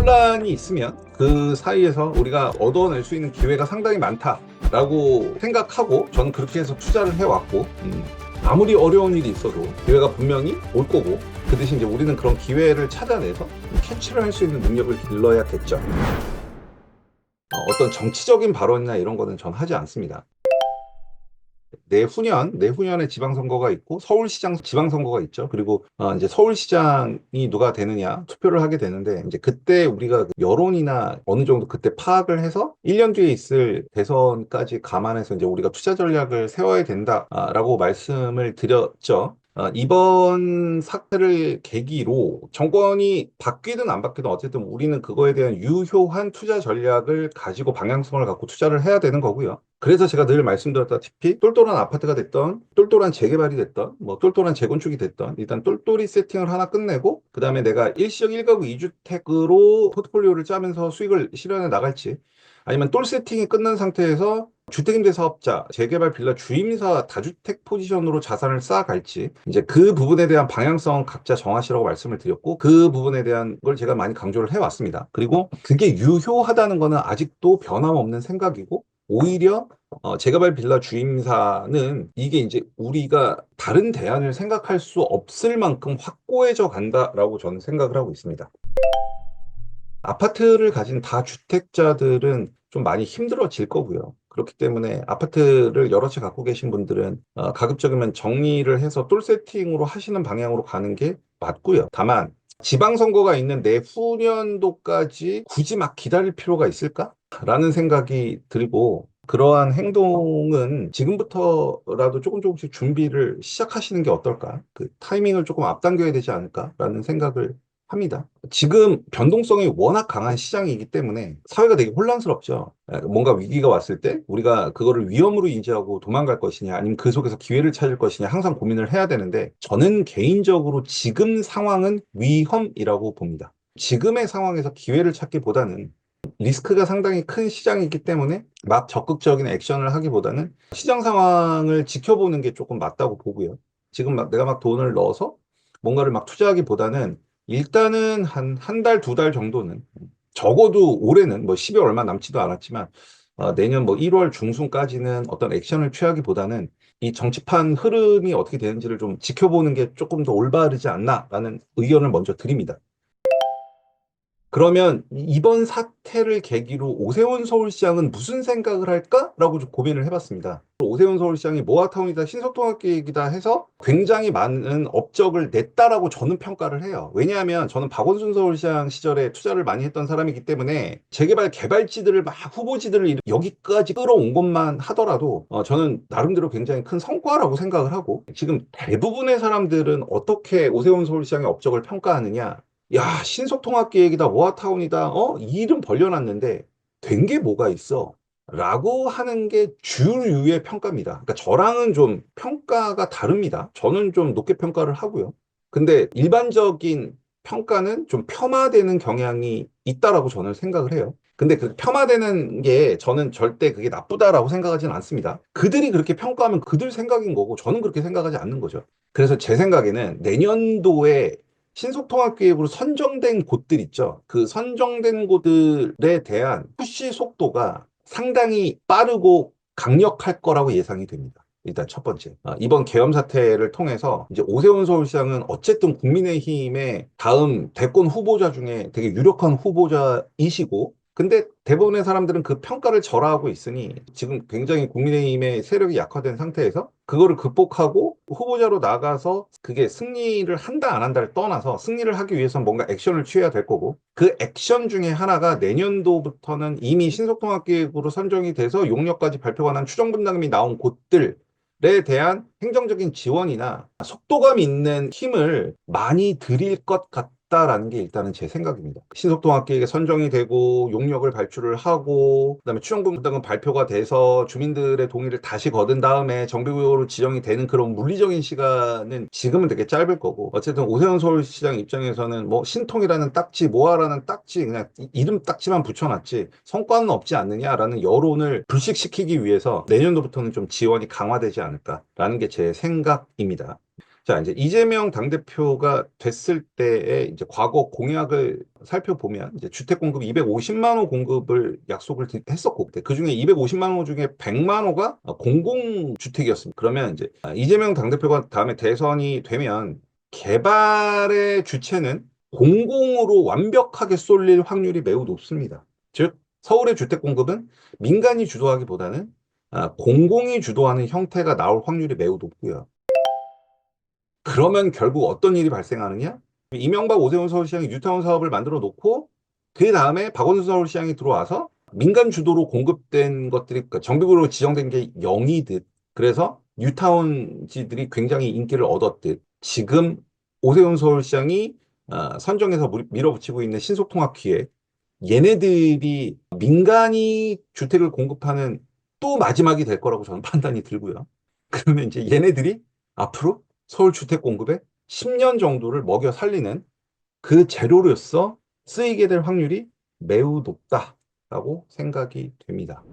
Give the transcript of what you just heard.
혼란이 있으면 그 사이에서 우리가 얻어낼 수 있는 기회가 상당히 많다라고 생각하고 저는 그렇게 해서 투자를 해왔고, 아무리 어려운 일이 있어도 기회가 분명히 올 거고, 그 대신 이제 우리는 그런 기회를 찾아내서 캐치를 할 수 있는 능력을 길러야겠죠. 어떤 정치적인 발언이나 이런 거는 전 하지 않습니다. 내후년에 지방선거가 있고 서울시장 지방선거가 있죠. 그리고 이제 서울시장이 누가 되느냐 투표를 하게 되는데, 이제 그때 우리가 여론이나 어느 정도 그때 파악을 해서 1년 뒤에 있을 대선까지 감안해서 이제 우리가 투자 전략을 세워야 된다라고 말씀을 드렸죠. 이번 사태를 계기로 정권이 바뀌든 안 바뀌든 어쨌든 우리는 그거에 대한 유효한 투자 전략을 가지고 방향성을 갖고 투자를 해야 되는 거고요. 그래서 제가 늘 말씀드렸다시피 똘똘한 아파트가 됐던, 똘똘한 재개발이 됐던, 뭐 똘똘한 재건축이 됐던, 일단 똘똘이 세팅을 하나 끝내고 그 다음에 내가 일시적 1가구 2주택으로 포트폴리오를 짜면서 수익을 실현해 나갈지, 아니면 똘 세팅이 끝난 상태에서 주택임대사업자, 재개발 빌라 주임사 다주택 포지션으로 자산을 쌓아갈지, 이제 그 부분에 대한 방향성 각자 정하시라고 말씀을 드렸고, 그 부분에 대한 걸 제가 많이 강조를 해왔습니다. 그리고 그게 유효하다는 거는 아직도 변함없는 생각이고, 오히려 재개발 빌라 주임사는 이게 이제 우리가 다른 대안을 생각할 수 없을 만큼 확고해져 간다라고 저는 생각을 하고 있습니다. 아파트를 가진 다주택자들은 좀 많이 힘들어질 거고요. 그렇기 때문에 아파트를 여러 채 갖고 계신 분들은 가급적이면 정리를 해서 똘 세팅으로 하시는 방향으로 가는 게 맞고요. 다만 지방선거가 있는 내후년도까지 굳이 막 기다릴 필요가 있을까? 라는 생각이 들고, 그러한 행동은 지금부터라도 조금씩 준비를 시작하시는 게 어떨까? 그 타이밍을 조금 앞당겨야 되지 않을까라는 생각을 합니다. 지금 변동성이 워낙 강한 시장이기 때문에 사회가 되게 혼란스럽죠. 뭔가 위기가 왔을 때 우리가 그거를 위험으로 인지하고 도망갈 것이냐, 아니면 그 속에서 기회를 찾을 것이냐 항상 고민을 해야 되는데, 저는 개인적으로 지금 상황은 위험이라고 봅니다. 지금의 상황에서 기회를 찾기보다는 리스크가 상당히 큰 시장이기 때문에 막 적극적인 액션을 하기보다는 시장 상황을 지켜보는 게 조금 맞다고 보고요. 지금 막 내가 막 돈을 넣어서 뭔가를 막 투자하기보다는 일단은 한 달, 두 달 정도는, 적어도 올해는 뭐 10여 얼마 남지도 않았지만 내년 뭐 1월 중순까지는 어떤 액션을 취하기보다는 이 정치판 흐름이 어떻게 되는지를 좀 지켜보는 게 조금 더 올바르지 않나라는 의견을 먼저 드립니다. 그러면 이번 사태를 계기로 오세훈 서울시장은 무슨 생각을 할까라고 좀 고민을 해봤습니다. 오세훈 서울시장이 모아타운이다, 신속통합계획이다 해서 굉장히 많은 업적을 냈다라고 저는 평가를 해요. 왜냐하면 저는 박원순 서울시장 시절에 투자를 많이 했던 사람이기 때문에 재개발 개발지들을 막 후보지들을 여기까지 끌어온 것만 하더라도 저는 나름대로 굉장히 큰 성과라고 생각을 하고, 지금 대부분의 사람들은 어떻게 오세훈 서울시장의 업적을 평가하느냐? 야, 신속통합계획이다, 모아타운이다, 이 이름 벌려놨는데 된 게 뭐가 있어? 라고 하는 게 주류의 평가입니다. 그러니까 저랑은 좀 평가가 다릅니다. 저는 좀 높게 평가를 하고요. 근데 일반적인 평가는 좀 폄하되는 경향이 있다라고 저는 생각을 해요. 근데 그 폄하되는 게 저는 절대 그게 나쁘다라고 생각하지는 않습니다. 그들이 그렇게 평가하면 그들 생각인 거고 저는 그렇게 생각하지 않는 거죠. 그래서 제 생각에는 내년도에 신속통합계획으로 선정된 곳들 있죠. 그 선정된 곳들에 대한 푸시 속도가 상당히 빠르고 강력할 거라고 예상이 됩니다. 일단 첫 번째. 이번 계엄 사태를 통해서 이제 오세훈 서울시장은 어쨌든 국민의힘의 다음 대권 후보자 중에 되게 유력한 후보자이시고, 근데 대부분의 사람들은 그 평가를 절하하고 있으니 지금 굉장히 국민의힘의 세력이 약화된 상태에서 그거를 극복하고 후보자로 나가서 그게 승리를 한다 안 한다를 떠나서 승리를 하기 위해서는 뭔가 액션을 취해야 될 거고, 그 액션 중에 하나가 내년도부터는 이미 신속통합계획으로 선정이 돼서 용역까지 발표가 난 추정분담금이 나온 곳들에 대한 행정적인 지원이나 속도감 있는 힘을 많이 드릴 것 같다라는 게 일단은 제 생각입니다. 신속통합계획에 선정이 되고 용역을 발주를 하고 그다음에 추정분담금 발표가 돼서 주민들의 동의를 다시 거둔 다음에 정비구역으로 지정이 되는 그런 물리적인 시간은 지금은 되게 짧을 거고, 어쨌든 오세훈 서울시장 입장에서는 뭐 신통이라는 딱지, 모아라는 딱지, 그냥 이름 딱지만 붙여놨지 성과는 없지 않느냐라는 여론을 불식시키기 위해서 내년도부터는 좀 지원이 강화되지 않을까라는 게 제 생각입니다. 자, 이제 이재명 당대표가 됐을 때의 이제 과거 공약을 살펴보면 이제 주택 공급 250만 호 공급을 약속을 했었고 그 중에 250만 호 중에 100만 호가 공공주택이었습니다. 그러면 이제 이재명 당대표가 다음에 대선이 되면 개발의 주체는 공공으로 완벽하게 쏠릴 확률이 매우 높습니다. 즉, 서울의 주택 공급은 민간이 주도하기보다는 공공이 주도하는 형태가 나올 확률이 매우 높고요. 그러면 결국 어떤 일이 발생하느냐? 이명박 오세훈 서울시장이 뉴타운 사업을 만들어 놓고 그 다음에 박원순 서울시장이 들어와서 민간 주도로 공급된 것들이 그러니까 정비구로 지정된 게 0이듯 그래서 뉴타운지들이 굉장히 인기를 얻었듯 지금 오세훈 서울시장이 선정해서 밀어붙이고 있는 신속통합기획 얘네들이 민간이 주택을 공급하는 또 마지막이 될 거라고 저는 판단이 들고요. 그러면 이제 얘네들이 앞으로 서울 주택 공급에 10년 정도를 먹여 살리는 그 재료로서 쓰이게 될 확률이 매우 높다라고 생각이 됩니다.